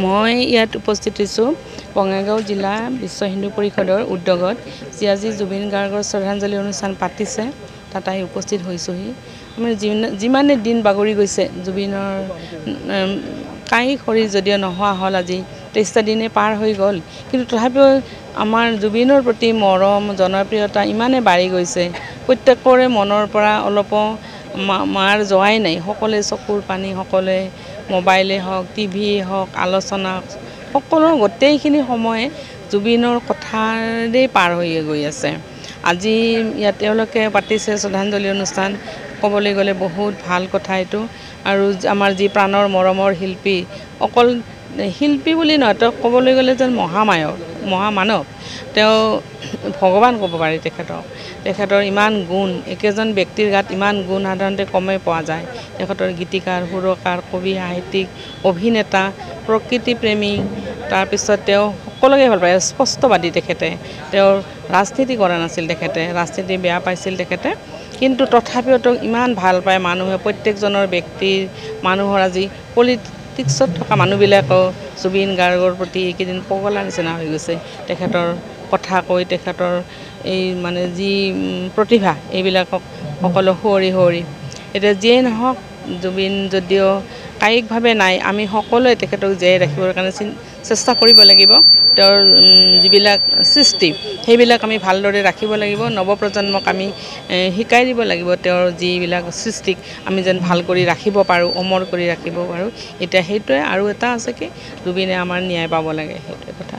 মই ইয়াত উপস্থিত হৈছোঁ বঙাইগাঁও জিলা বিশ্ব হিন্দু পৰিষদৰ উদ্যোগত আজি জুবিন গাৰ্গৰ শ্ৰদ্ধাঞ্জলি অনুষ্ঠান পাতিছে তাত আহি উপস্থিত হৈছোহি আমাৰ যিমানে দিন বাগৰি গৈছে জুবিনৰ কাই খৰি যদিও নোহোৱা হ'ল আজি 23টা দিনে পাৰ হৈ গ'ল কিন্তু তথাপিও আমাৰ জুবিনৰ প্ৰতি মৰম জনপ্ৰিয়তা ইমানে বাঢ়ি গৈছে প্ৰত্যেকৰে মনৰ পৰা অলপ মাৰ যোৱাই নাই সকলোৱে চকুৰ পানী সকলোৱে মোবাইলে হওক টিভি হওক আলোচনা সকলো গোটেইখিনি সময় জুবিনৰ কথাৰেই পাৰ হৈ গৈ আছে আজি ইয়াত তেওঁলোকে পাতিছে শ্ৰদ্ধাঞ্জলি অনুষ্ঠান ক'বলৈ গ'লে বহুত ভাল কথা এইটো আৰু আমাৰ যি প্ৰাণৰ মৰমৰ শিল্পী অকল শিল্পী বুলি নহয় তেওঁ ক'বলৈ গ'লে যেন মহামানৱ তেওঁ ভগৱান ক'ব পাৰি তেখেতৰ ইমান গুণ একেজন ব্যক্তিৰ গাত ইমান গুণ সাধাৰণতে কমেই পোৱা যায় তেখেতৰ গীতিকাৰ সুৰকাৰ কবি সাহিত্যিক অভিনেতা প্ৰকৃতি প্ৰেমী তাৰপিছত তেওঁ সকলোকে ভাল পায় স্পষ্টবাদী তেওঁ ৰাজনীতি কৰা নাছিল ৰাজনীতি বেয়া পাইছিল কিন্তু তথাপিও তেওঁক ইমান ভাল পায় মানুহে প্ৰত্যেকজনৰ ব্যক্তিৰ মানুহৰ আজি পলিটিক্সত থকা মানুহবিলাকেও জুবিন গাৰ্গৰ প্ৰতি এইকেইদিন পগলা নিচিনা হৈ গৈছে তেখেতৰ কথা কৈ তেখেতৰ এই মানে যি প্ৰতিভা এইবিলাকক সকলো সুঁৱৰি এতিয়া যিয়েই নহওক জুবিন যদিও কায়িকভাৱে নাই আমি সকলোৱে তেখেতক জীয়াই ৰাখিবৰ কাৰণে চেষ্টা কৰিব লাগিব তেওঁৰ যিবিলাক সৃষ্টি সেইবিলাক আমি ভালদৰে ৰাখিব লাগিব নৱপ্ৰজন্মক আমি শিকাই দিব লাগিব তেওঁৰ যিবিলাক সৃষ্টিক আমি যেন ভাল কৰি ৰাখিব পাৰোঁ অমৰ কৰি ৰাখিব পাৰোঁ এতিয়া সেইটোৱে আৰু এটা আছে কি জুবিনে আমাৰ ন্যায় পাব লাগে সেইটোৱে কথা